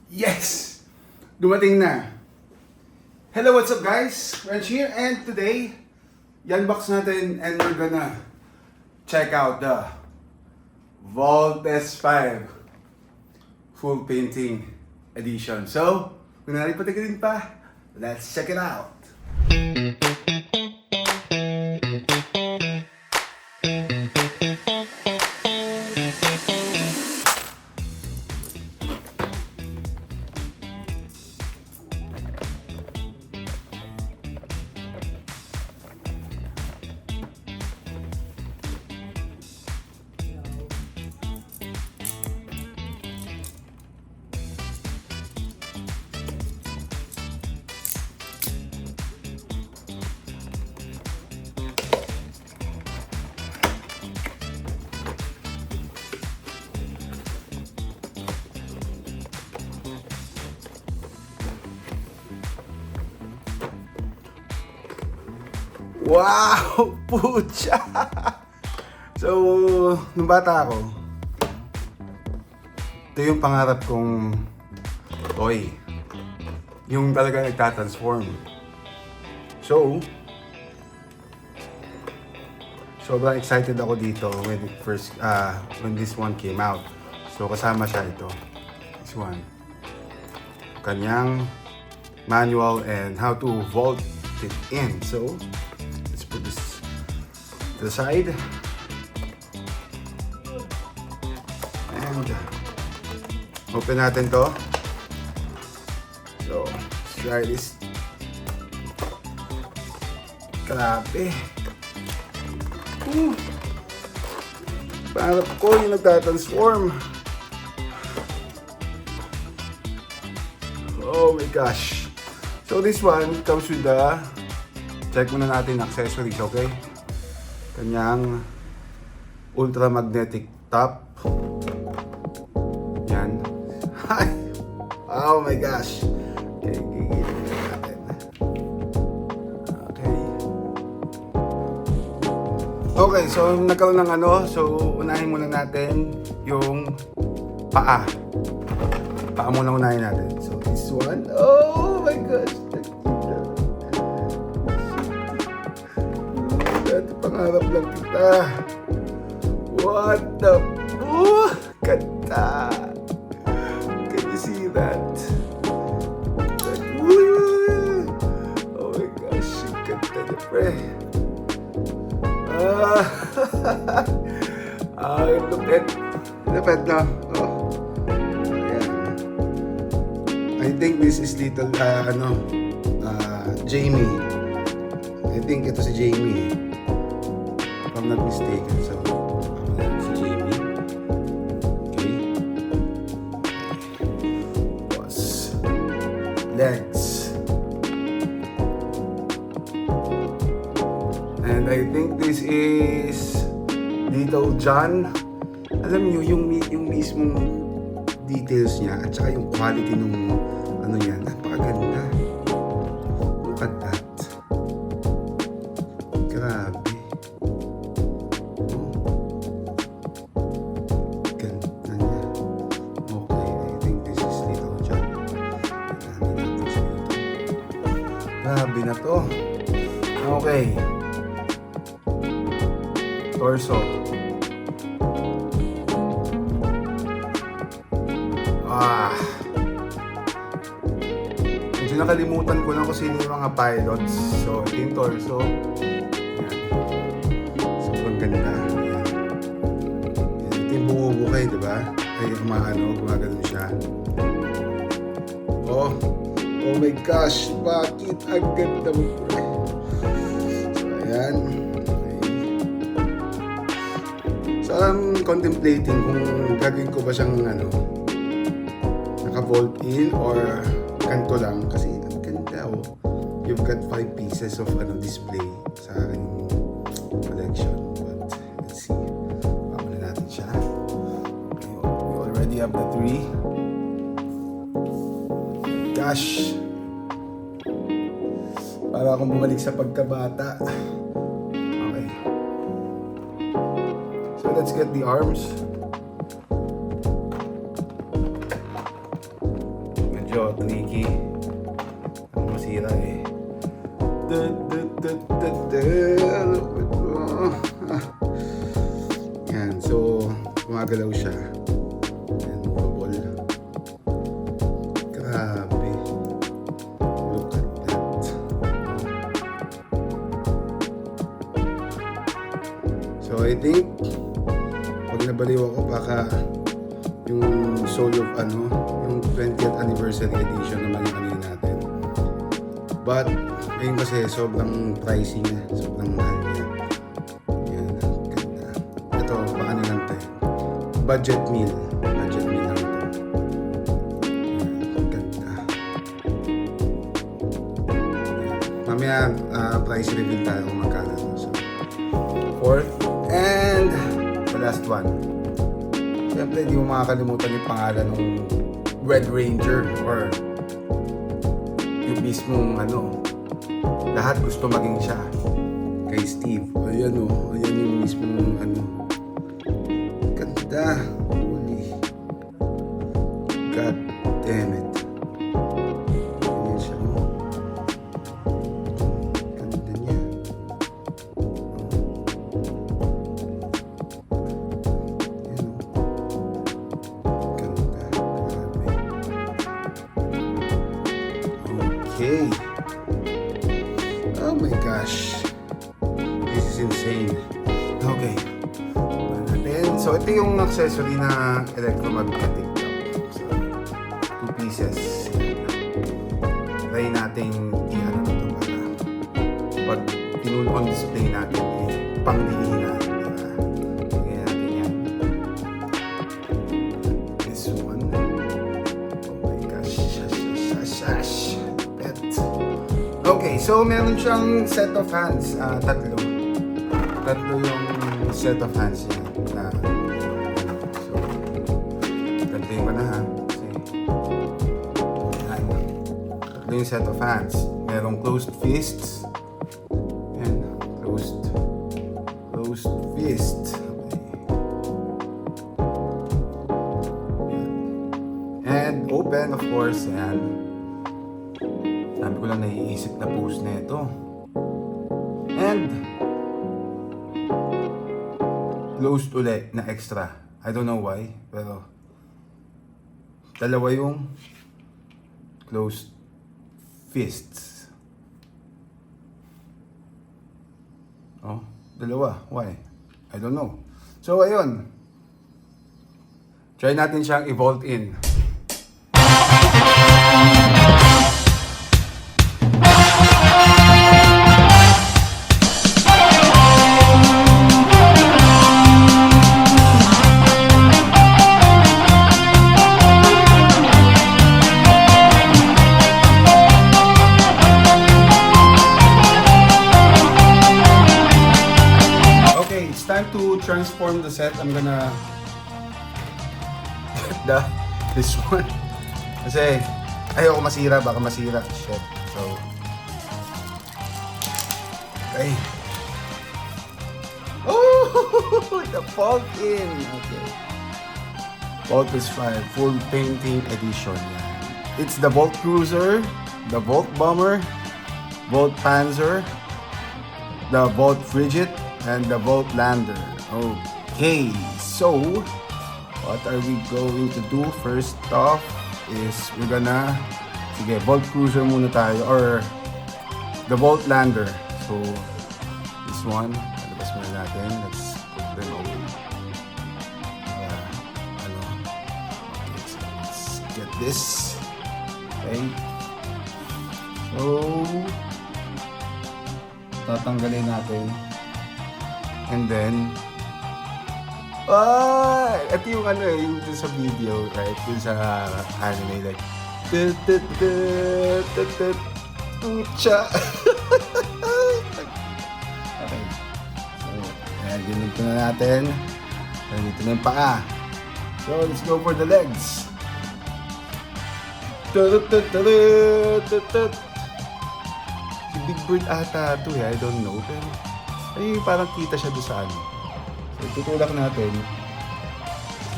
Yes! Dumating na. Hello, what's up guys? Wrench here and today, i-unbox natin and we're gonna check out the Vault S5 Full Painting Edition. So, kung naripatigilin pa, let's check it out. Wow! Pucha! So, nung bata ako, ito yung pangarap kong toy. Yung talaga nagtatransform. So, sobrang excited ako dito when this one came out. So, kasama siya ito. This one. Kanyang manual and how to vault it in. So, put this to the side and open natin to. So let's try this. Grabe. Pangarap ko yung nagtatransform. Oh my gosh. So this one comes with the, check muna natin accessories, okay? Kanyang ultra magnetic top. Yan. Oh my gosh. Okay, gigilin na natin. Okay. Okay, so nagkaroon ng so unahin muna natin yung paa. Paa muna unahin natin. So this one, oh my gosh. Pangarap lang kita. What the... Oh! Ganda! Can you see that? Oh my gosh, ganda niya, pre. Lupit. Lupit na. Oh. Ayan. I think this is little, Jamie. I think ito si Jamie. If I'm not mistaken, so si Jamie. Okay. Tapos legs. And I think this is Little John. Alam niyo yung mismong details niya at saka yung quality nung niya, napakaganda. Look at that. Grabe. Grabe na to. Okay. Torso. Medyo nakalimutan ko na kung sino yung mga pilots. So, ito yung torso. Yan. Sobrang ganda. Yan. Ito yung bumubukay, diba? Ay, gumagano siya. Oh my gosh, bakit ang ganda mo, pre? So, ayan. Okay. So, I'm contemplating kung gagawin ko ba siyang naka-vault in or kanto lang. Kasi ang ganda, oh. You've got 5 pieces of display sa aking collection. But, let's see. Pamala natin siya. Okay, we already have the 3. Gosh, para akong bumalik sa pagkabata. Okay. So let's get the arms. Nikki. Ang masira eh. Yan, so gumagalaw siya. Yan, movable. Grabe. Look at that. So I think pag nabaliw ako baka yung Soul of yung 20th anniversary edition naman yung ano natin. But ngayon kasi sobrang pricey niya, sobrang mahal niya. Yan, ganda. Ito, baka ano lang tayo. Budget meal lang ito. Yan, ganda. Mamaya price reveal tayo kung magkano. So, fourth and the last one. Siyempre, hindi mo makakalimutan yung pangalan ng Red Ranger or yung mismong lahat gusto maging siya kay Steve. Ayan ayan yung mismong ganda. Holy God damn it. Ayan siya ganda niya. Okay. Oh my gosh. This is insane. Okay. So, ito yung accessory na electromagnetic. So, 2 pieces. Try natin i-ano na ito para pag tinulong display natin pang-diina. Bigyan natin yan. This one. Oh my gosh. Shash. Okay, so meron siyang set of hands, tatlo yung set of hands niya so, gantiin ko na ha kasi tatlo yung set of hands, merong closed fists and closed fist, okay. And open of course, and sabi ko lang naiisip na pose na ito. And closed ulit na extra. I don't know why, pero dalawa yung closed fists. Oh, dalawa. Why? I don't know. So, ayun. Try natin siyang i-vault in. Time to transform the set. I'm gonna get this one kasi ayoko masira, baka masira. Shit. So okay. Oh, the Vault in. Okay. Vault is 5 full painting edition. It's the Vault Cruiser, the Vault Bomber, Vault Panzer, the Vault Frigate, and the Vault Lander. Okay, so what are we going to do? First off is we're gonna Vault Cruiser muna tayo, or the Vault Lander. So this one, alabas muna natin. Let's put them away. Okay, so let's get this. Okay. So tatanggalin natin. And then, ito yung yung dun sa video, right? Dun sa anime, like, tucha. Okay. So, ayan, ginito na natin. Dito na yung paa. So, let's go for the legs. Si Big Bird ata ito I don't know. Pero, ay, parang kita siya doon sa ano. So, tutulak natin.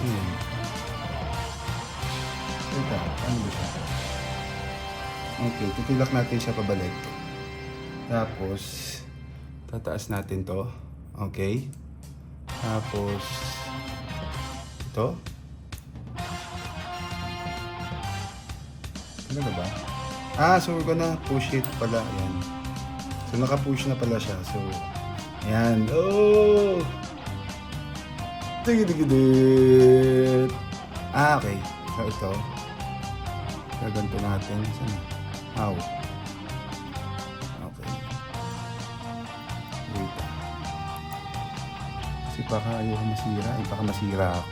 Ayan. Ito, ano ba siya? Okay, tutulak natin siya pabalik. Tapos, tataas natin to. Okay. Tapos, ito. Talaga ba? So we're gonna push it pala. Ayan. So, naka-push na pala siya. So, ayan. Oh! Tigidikidit! Okay. So, ito. Gaganto natin. Saan? How? Okay. Wait. Kasi baka ayoko masira. Baka masira ako.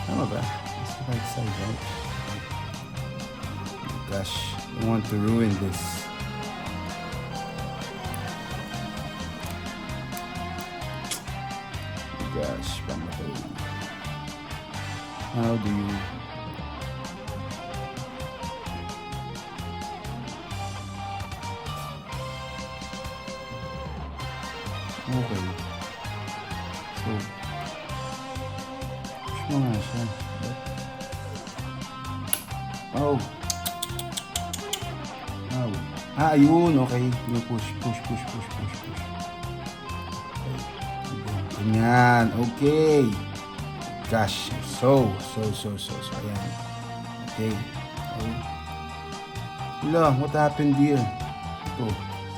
Tama ba? It's the right side, right? Oh my gosh. I don't want to ruin this. Oh my gosh. Pamatay. How do you... Okay. So, push mo nga siya. Oh. Oh. Ayun. Okay. Push. Okay. Ganyan. Okay. Gosh. So. Ayan. Okay. Oh. Wala. What happened here? Ito.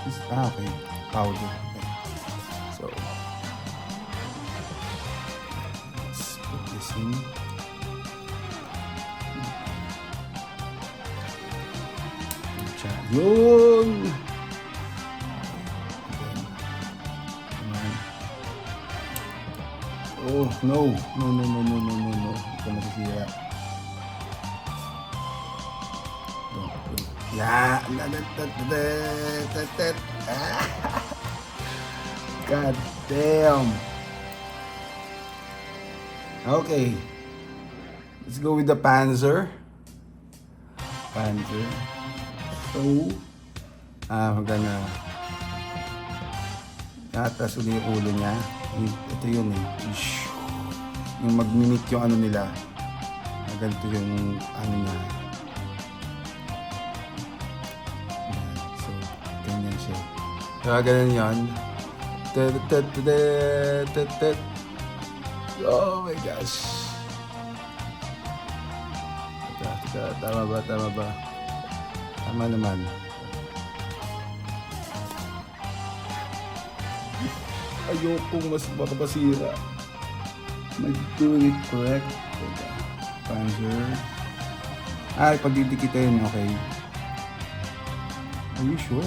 Okay. Powder. So, let's put this in. Yun! Oh, no. Ito masisira. Yeah. God damn. Okay. Let's go with the Panzer. So, we're gonna atas ulit yung ulo niya. Ito yun eh. Yung mag-mimic yung ano nila. Ganito yung ano niya. So, ganyan siya. Kaya ganyan yun. Oh my gosh. Tama ba? Tama naman. Ayokong mas baka masira. Am I doing it correct? Panzer. Pagdidikitin. Okay. Are you sure?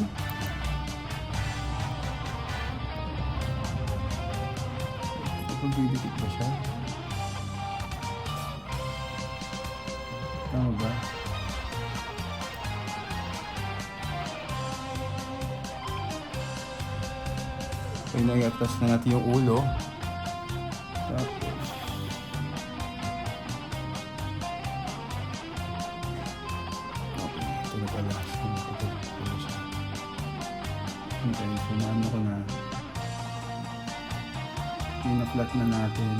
Pagdidikit ba siya? Tama ba? Okay, nag-atras na natin yung ulo. Tapos, okay, ito na pala. Okay, so naano ko na. Pina-flat na natin.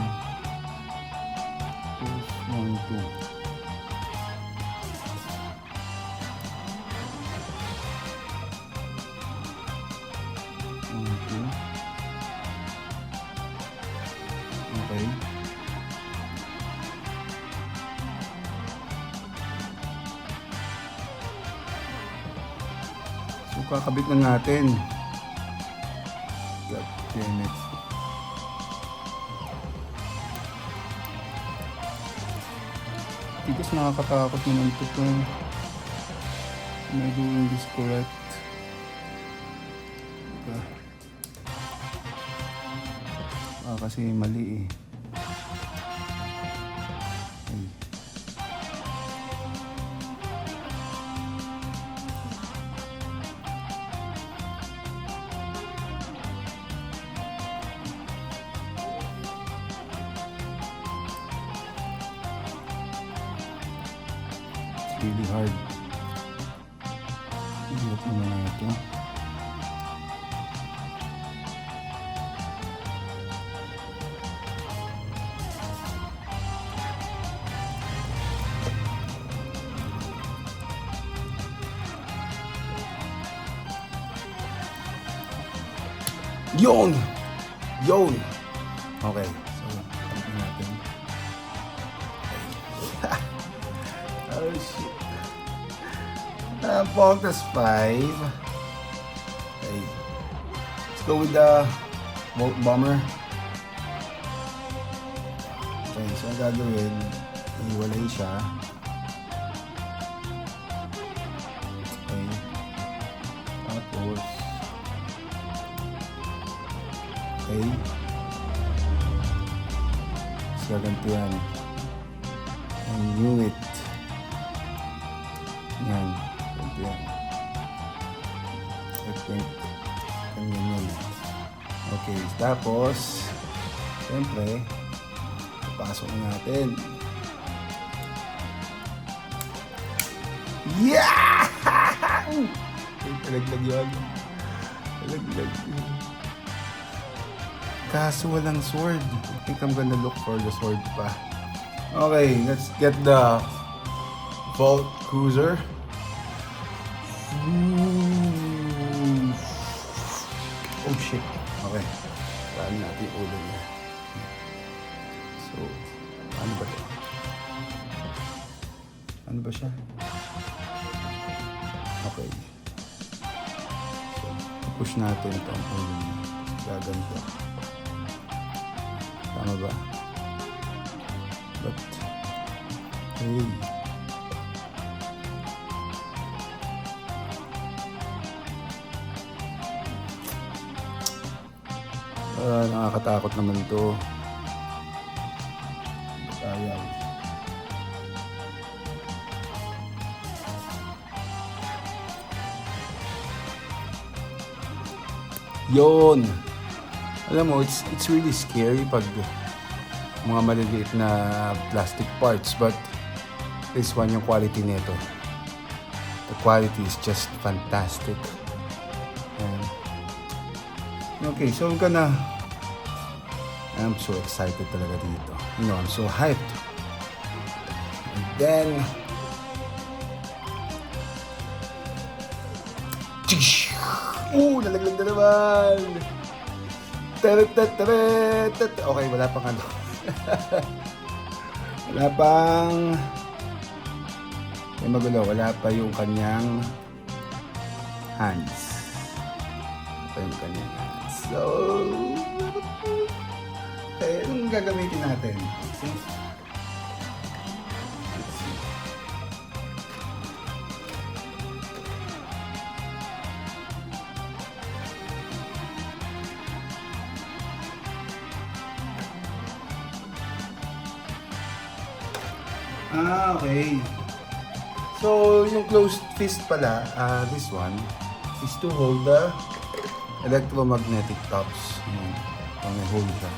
Tapos, 1, 2. Okay. So, kakabit na natin. God damn it. Tigas nakakatakot naman ito po. Am I doing this correct? Kasi mali eh. It's really hard. Hirap naman na ito. Yun! Yun! Okay. So, tignan natin. Okay. Oh, shit. Focus 5. Okay. Let's go with the Volt Bomber. Okay, so ang gagawin, iwalay siya. Okay. Tapos, okay. Tapos gaganto yan. I knew it. Yan. Ganito yan. I think, ganyan yan. Okay, tapos, siyempre, pasok natin. Yeah! Talaglag yun. Talaglag yun. Kaso walang sword. I think I'm gonna look for the sword pa. Okay, let's get the Volt Cruiser. Ooh. Oh shit. Okay. Saan natin yung ulo niya. So, ano ba ito? Ano ba siya? Okay. So, push natin ito ang ulo niya. Gaganto. Tama ba? But, hey. Nakakatakot naman ito. Sayang. Yun! Alam mo, it's really scary pag mga maliliit na plastic parts, but this one, yung quality nito, the quality is just fantastic. And, okay, so I'm so excited talaga dito. You know, I'm so hyped. And then, nalaglag na naman. Okay, wala pang ano. Wala pang, may magulo, wala pa yung kanyang hands. Wala pa yung kanyang hands. So, okay, anong gagamitin natin? Let's see. Okay. So, yung closed fist pala, this one, is to hold the electromagnetic tops. May hold siya.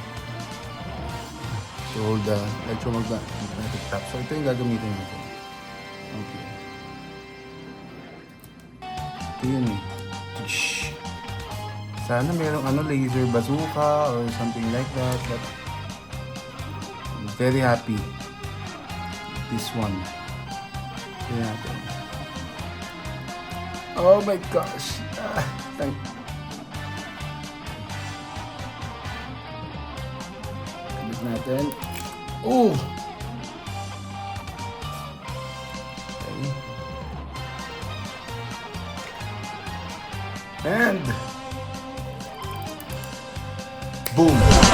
To hold the electromagnetic tops. So, ito yung gagamitin natin. Okay. Ito yun eh. Sana merong laser bazooka or something like that. But, I'm very happy. This one. Yeah. Oh my gosh. Thank you. Natin. Oh! Okay. And boom!